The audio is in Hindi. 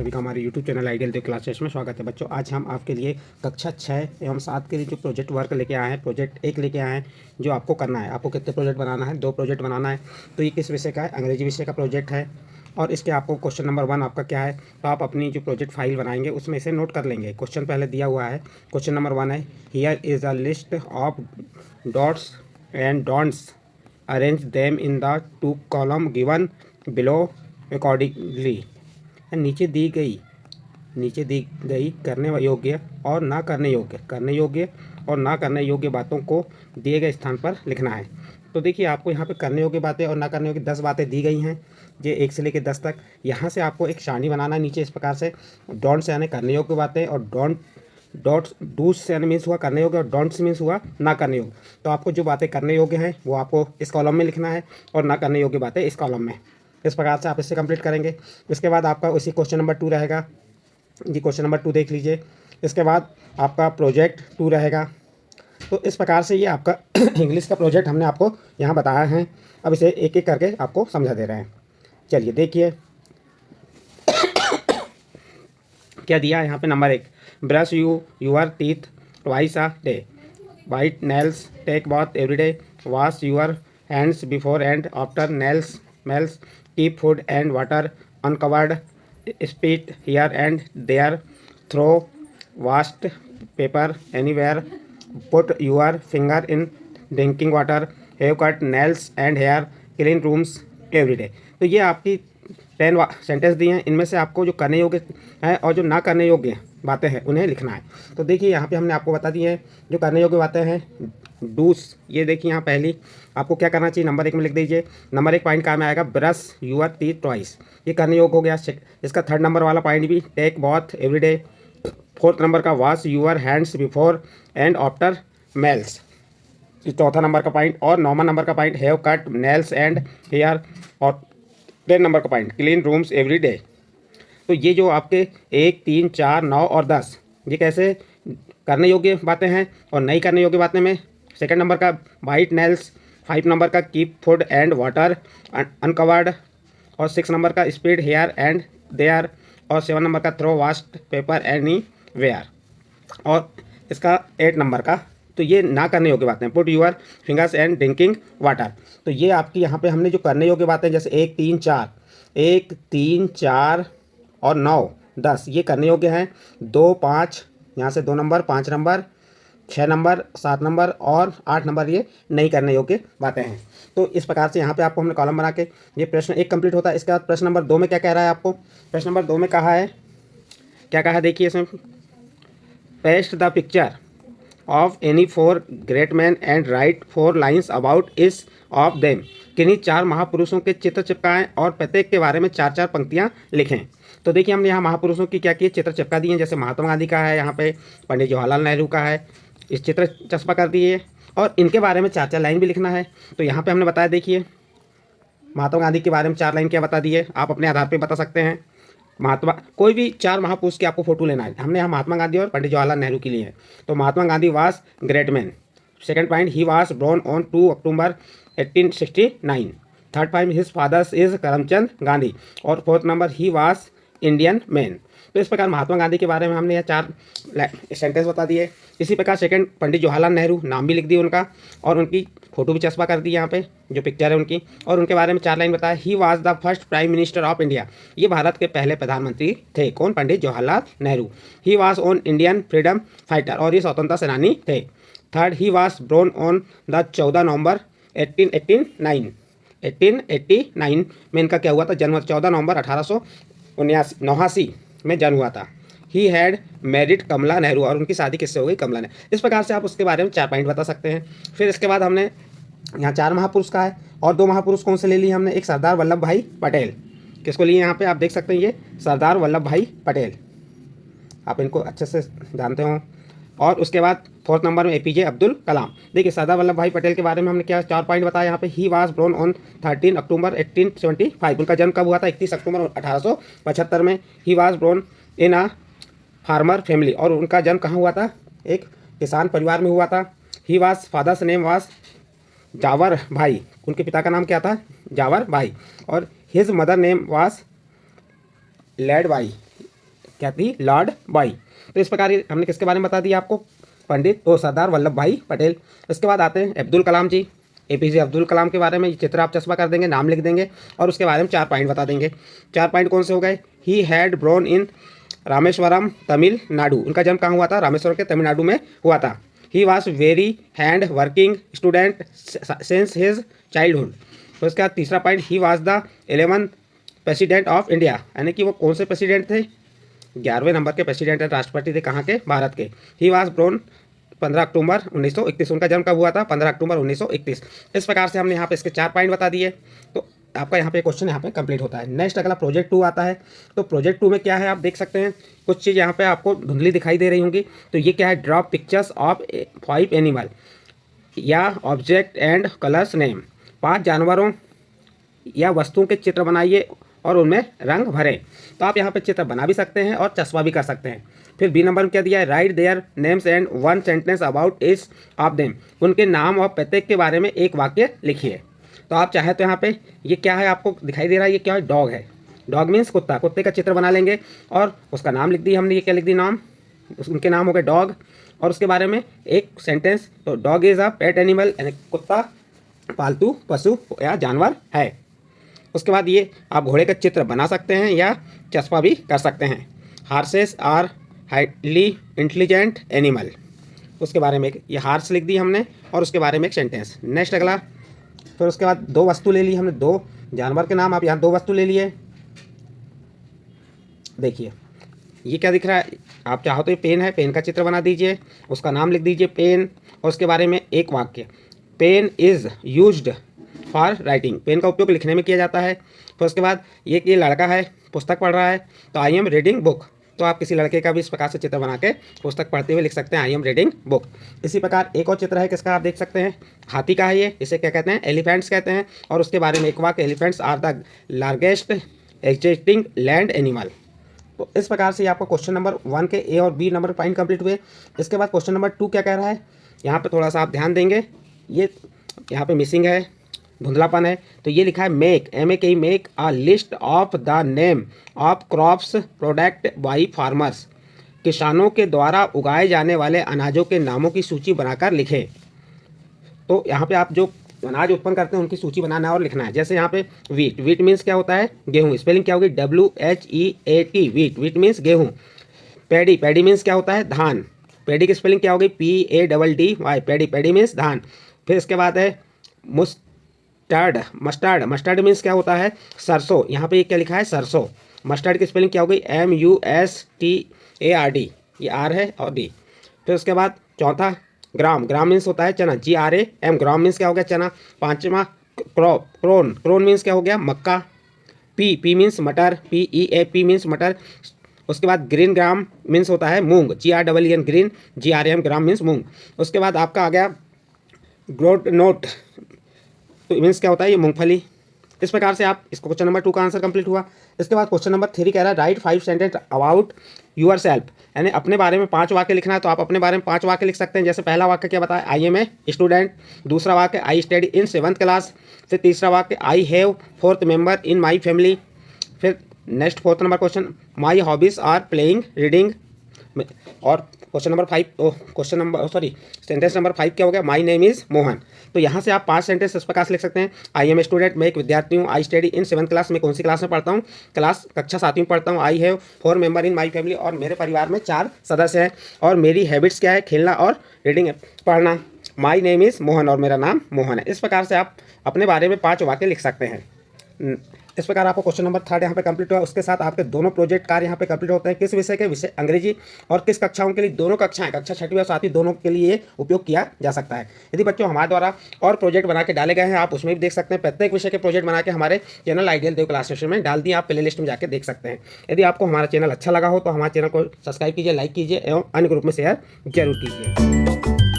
सभी का हमारे YouTube चैनल आइडियल देव क्लासेस में स्वागत है। बच्चों, आज हम आपके लिए कक्षा 6 एवं 7 के लिए जो प्रोजेक्ट वर्क लेके आए हैं, प्रोजेक्ट 1 लेके आए हैं, जो आपको करना है। आपको कितने प्रोजेक्ट बनाना है? 2 प्रोजेक्ट बनाना है। तो ये किस विषय का है? अंग्रेजी विषय का प्रोजेक्ट है। और इसके आपको क्वेश्चन नंबर 1 आपका क्या है, तो आप अपनी जो प्रोजेक्ट फाइल बनाएंगे उसमें इसे नोट कर लेंगे। क्वेश्चन पहले दिया हुआ है। क्वेश्चन नंबर 1 है, here is a list of dots and don'ts, arrange them in the 2 column given below accordingly. नीचे दी गई करने योग्य और ना करने योग्य बातों को दिए गए स्थान पर लिखना है। तो देखिए, आपको यहाँ पे करने योग्य बातें और ना करने योग्य 10 बातें दी गई हैं, ये 1 से लेकर 10 तक। यहाँ से आपको एक सारणी बनाना है नीचे इस प्रकार से। डोंट से यानी करने योग्य बातें, और डॉट्स डूज से यानी मीन्स हुआ करने योग्य, और डोंट्स मीन्स हुआ ना करने योग्य। तो आपको जो बातें करने योग्य हैं वो आपको इस कॉलम में लिखना है, और ना करने योग्य बातें इस कॉलम में। इस प्रकार से आप इससे कंप्लीट करेंगे। इसके बाद आपका उसी क्वेश्चन नंबर 2 रहेगा जी। क्वेश्चन नंबर 2 देख लीजिए। इसके बाद आपका प्रोजेक्ट 2 रहेगा। तो इस प्रकार से ये आपका इंग्लिश का प्रोजेक्ट हमने आपको यहाँ बताया है। अब इसे एक एक करके आपको समझा दे रहे हैं। चलिए देखिए क्या दिया है यहाँ पे। Number 1, brush your teeth twice a day, white nails, take bath every day, wash your hands before and after meals, keep food and water uncovered, spit here and there, throw waste paper anywhere, put your finger in drinking water, have cut nails and hair, clean rooms every day। तो ये आपकी 10 सेंटेंस दिए हैं। इनमें से आपको जो करने योग्य है और जो ना करने योग्य बातें हैं उन्हें लिखना है। तो देखिए यहाँ पे हमने आपको बता दी है जो करने योग्य बातें हैं। डूस, ये देखिए यहाँ पहली आपको क्या करना चाहिए, नंबर 1 में लिख दीजिए। नंबर 1 पॉइंट काम में आएगा ब्रश यूर टीथ ट्वाइस, ये करने योग्य हो गया। इसका 3rd नंबर वाला पॉइंट भी take bath every day. 4th number का wash your hands before and after meals, 4था नंबर का पॉइंट। और 9वां नंबर का point have cut nails and hair. और 10 नंबर का point clean rooms every day. तो ये जो आपके 1, 3, 4, 9 और 10 ये कैसे करने योग्य बातें हैं और नहीं करने योग्य बातें में। 2nd नंबर का वाइट नेल्स, 5 नंबर का keep food and water uncovered, और 6 नंबर का स्पीड हेयर एंड देयर, और 7 नंबर का throw waste paper anywhere, और इसका 8 नंबर का। तो ये ना करने योग्य बातें, put your fingers and drinking water. तो ये आपकी यहाँ पे हमने जो करने योग्य बातें जैसे 1, 3, 4 और 9, 10 ये करने योग्य हैं। 2, 5 यहाँ से 2 नंबर, 5 नंबर, 6 नंबर, 7 नंबर और 8 नंबर ये नहीं करने योग्य बातें हैं। तो इस प्रकार से यहाँ पे आपको हमने कॉलम बना के ये प्रश्न 1 कंप्लीट होता है। इसके बाद प्रश्न नंबर 2 में क्या कह रहा है आपको। प्रश्न नंबर 2 में कहा है, क्या कहा देखिए इसमें, paste the picture of any 4 great man and right 4 lines about इस ऑफ देम। किन्हीं 4 महापुरुषों के चित्र चिपकाएं और प्रत्येक के बारे में 4-4 पंक्तियां लिखें। तो देखिए हमने यहाँ महापुरुषों की क्या किए, चित्र चिपका दिए। जैसे महात्मा गांधी का है, यहाँ पे पंडित जवाहरलाल नेहरू का है, इस चित्र चस्पा कर दिए, और इनके बारे में 4-4 लाइन भी लिखना है। तो यहाँ पे हमने बताया, देखिए महात्मा गांधी के बारे में 4 लाइन क्या बता दिए, आप अपने आधार पे बता सकते हैं। महात्मा, कोई भी 4 महापुरुष की आपको फोटो लेना है। हमने यहाँ महात्मा गांधी और पंडित जवाहरलाल नेहरू के लिए है। तो Mahatma Gandhi was great man. 2nd point, he was born on 2 October 1869। 3rd point, his fathers is Karamchand Gandhi. और 4th number, he was Indian man. तो इस प्रकार महात्मा गांधी के बारे में हमने यह 4 सेंटेंस बता दिए। इसी प्रकार 2nd, पंडित जवाहरलाल नेहरू, नाम भी लिख दिए उनका, और उनकी फोटो भी चस्पा कर दी यहाँ पे जो पिक्चर है उनकी, और उनके बारे में 4 लाइन बताया। He was the first prime minister of India, ये भारत के पहले प्रधानमंत्री थे। कौन? Pandit Jawaharlal Nehru. He was on Indian freedom fighter, और ये स्वतंत्रता सेनानी थे। 3rd, he was born on the 14 November 1889 में इनका क्या हुआ था, जन्म। 14 नवंबर 1889 में जन्म हुआ था। ही हैड मैरिड कमला नेहरू, और उनकी शादी किससे हो गई? कमला नेहरू। इस प्रकार से आप उसके बारे में 4 पॉइंट बता सकते हैं। फिर इसके बाद हमने यहाँ 4 महापुरुष का है, और 2 महापुरुष कौन से ले लिए हमने। एक सरदार वल्लभ भाई पटेल, किसको लिए यहाँ पे आप देख सकते हैं, ये सरदार वल्लभ भाई पटेल, आप इनको अच्छे से जानते हो। और उसके बाद 4th नंबर में APJ अब्दुल कलाम। देखिए सरदार वल्लभ भाई पटेल के बारे में हमने क्या 4 पॉइंट बताया यहाँ पे। ही वाज बोर्न ऑन 13 अक्टूबर 1875, उनका जन्म कब हुआ था? 31 अक्टूबर 1875 में। He was born in a farmer family, और उनका जन्म कहाँ हुआ था? एक किसान परिवार में हुआ था। He was, father's name was Jhaverbhai, उनके पिता का नाम क्या था? जावर भाई। और his mother name was Ladbai, क्या थी, लॉर्ड बॉय। तो इस प्रकार हमने किसके बारे में बता दिया आपको, सरदार वल्लभ भाई पटेल। इसके बाद आते हैं अब्दुल कलाम जी, APJ अब्दुल कलाम के बारे में। ये चित्र आप चश्मा कर देंगे, नाम लिख देंगे और उसके बारे में 4 पॉइंट बता देंगे। 4 पॉइंट कौन से हो गए, ही हैड ब्रोन इन रामेश्वरम तमिलनाडु, उनका जन्म कहाँ हुआ था, रामेश्वरम के तमिलनाडु में हुआ था। He was very hand working student since his childhood. तो इसके बाद तीसरा point, he was the 11th president of India, यानी कि वो कौन से प्रेसिडेंट थे, 11वें नंबर के प्रेसिडेंट राष्ट्रपति थे, कहाँ के, भारत के। ही वॉज ब्रोन 15 अक्टूबर 1931, उनका जन्म कब हुआ था, 15 अक्टूबर 1931। इस प्रकार से हमने यहाँ पे इसके 4 पॉइंट बता दिए। तो आपका यहाँ पे क्वेश्चन यहाँ पे कंप्लीट होता है। नेक्स्ट अगला प्रोजेक्ट 2 आता है। तो प्रोजेक्ट 2 में क्या है आप देख सकते हैं, कुछ चीज़ यहाँ पे आपको धुंधली दिखाई दे रही होंगी। तो ये क्या है, ड्रॉ पिक्चर्स ऑफ 5 एनिमल या ऑब्जेक्ट एंड कलर्स नेम, 5 जानवरों या वस्तुओं के चित्र बनाइए और उनमें रंग भरें। तो आप यहाँ पे चित्र बना भी सकते हैं और चस्पा भी कर सकते हैं। फिर बी नंबर में क्या दिया है, right their names and 1 sentence about each of them, उनके नाम और प्रत्येक के बारे में एक वाक्य लिखिए। तो आप चाहे तो यहाँ पे ये क्या है आपको दिखाई दे रहा है, ये क्या है, डॉग है। डॉग मीन्स कुत्ता, कुत्ते का चित्र बना लेंगे और उसका नाम लिख दी हमने। ये क्या लिख दी, नाम, उनके नाम हो गए डॉग और उसके बारे में एक सेंटेंस। तो dog is a pet animal, यानी कुत्ता पालतू पशु या जानवर है। उसके बाद ये आप घोड़े का चित्र बना सकते हैं या चस्पा भी कर सकते हैं। Horses are highly intelligent animal, उसके बारे में ये हार्स लिख दी हमने और उसके बारे में एक सेंटेंस। नेक्स्ट अगला, फिर उसके बाद 2 वस्तु ले ली हमने, 2 जानवर के नाम, आप यहाँ 2 वस्तु ले लिए। देखिए ये क्या दिख रहा है, आप चाहो तो ये पेन है, पेन का चित्र बना दीजिए, उसका नाम लिख दीजिए पेन और उसके बारे में एक वाक्य। Pen is used for writing, pen का उपयोग लिखने में किया जाता है। फिर उसके बाद ये लड़का है, पुस्तक पढ़ रहा है, तो आई एम रीडिंग बुक। तो आप किसी लड़के का भी इस प्रकार से चित्र बना के पुस्तक पढ़ते हुए लिख सकते हैं, आई एम रीडिंग बुक। इसी प्रकार एक और चित्र है किसका, आप देख सकते हैं, हाथी का है ये, इसे क्या कहते हैं, एलिफेंट्स कहते हैं। और उसके बारे में एक वाक्य, elephants are the largest existing land animal. तो इस प्रकार से आपको क्वेश्चन नंबर 1 के ए और बी नंबर पॉइंट कंप्लीट हुए। इसके बाद क्वेश्चन नंबर 2 क्या कह रहा है, यहाँ पे थोड़ा सा आप ध्यान देंगे, ये यहाँ पे मिसिंग है, धुंधलापन है। तो ये लिखा है make, MAKE, make a list of the name of crops product by farmers, किसानों के द्वारा उगाए जाने वाले अनाजों के नामों की सूची बनाकर लिखें। तो यहाँ पे आप जो अनाज उत्पन्न करते हैं उनकी सूची बनाना है और लिखना है। जैसे यहाँ पे वीट, वीट मीन्स क्या होता है, गेहूँ, स्पेलिंग क्या होगी, WHEAT, वीट, वीट मीन्स गेहूँ। पैडी, पैडी मीन्स क्या होता है, धान, पैडी की स्पेलिंग क्या होगी, PADDY, पैडी, पैडी मीन्स धान। फिर इसके बाद है मस्टर्ड, मस्टर्ड, मस्टर्ड मीन्स क्या होता है, सरसों, यहाँ पे क्या लिखा है, सरसों। मस्टर्ड की स्पेलिंग क्या होगी, MUSTARD, ये R है और D। फिर उसके बाद चौथा ग्राम, ग्राम मीन्स होता है चना, GRAM, ग्राम मीन्स क्या हो गया, चना। पांचवा क्रॉप, क्रोन, क्रोन मीन्स क्या हो गया, मक्का। पी मीन्स मटर, PEAP मीन्स मटर। उसके बाद ग्रीन ग्राम मीन्स होता है मूंग, GREEN, green, GRAM, gram means मूंग। उसके बाद आपका आ गया ग्रोट नोट, तो मीन्स क्या होता है, ये मूंगफली। इस प्रकार से आप इसको क्वेश्चन नंबर 2 का आंसर कंप्लीट हुआ। इसके बाद क्वेश्चन नंबर 3 कह रहा है write 5 sentence about yourself, यानी अपने बारे में 5 वाक्य लिखना है। तो आप अपने बारे में 5 वाक्य लिख सकते हैं। जैसे पहला वाक्य क्या बताया, आई एम ए स्टूडेंट। दूसरा वाक्य, I study in 7th class. फिर तीसरा वाक्य, I have 4th member in my family. फिर next 4th number question, my hobbies are playing, reading. और सेंटेंस नंबर 5 क्या हो गया, माई नेम इज़ मोहन। तो यहाँ से आप 5 सेंटेंस इस प्रकार से लिख सकते हैं। आई एम ए स्टूडेंट, मैं एक विद्यार्थी हूँ। I study in 7th class, मैं कौन सी क्लास में पढ़ता हूँ, कक्षा 7वीं पढ़ता हूँ। I have 4 member in my family, और मेरे परिवार में 4 सदस्य हैं। और मेरी हैबिट्स क्या है, खेलना और रीडिंग, पढ़ना। माई नेम इज़ मोहन, और मेरा नाम मोहन है। इस प्रकार से आप अपने बारे में 5 वाक्य लिख सकते हैं। इस प्रकार आपको क्वेश्चन नंबर 3 यहाँ पे कंप्लीट हुआ। उसके साथ आपके दोनों प्रोजेक्ट कार्य यहाँ पे कंप्लीट होते हैं। किस विषय के, विषय अंग्रेजी, और किस कक्षाओं के लिए, दोनों कक्षाएं, कक्षा 6वीं और 7वीं दोनों के लिए उपयोग किया जा सकता है। यदि बच्चों हमारे द्वारा और प्रोजेक्ट बना के डाले गए हैं, आप उसमें भी देख सकते हैं। प्रत्येक विषय के प्रोजेक्ट बना के हमारे चैनल आइडियल देव क्लास सेशन में डाल दिए, आप प्ले लिस्ट में जाकर देख सकते हैं। यदि आपको हमारा चैनल अच्छा लगा हो तो हमारे चैनल को सब्सक्राइब कीजिए, लाइक कीजिए एवं अन्य ग्रुप में शेयर जरूर कीजिए।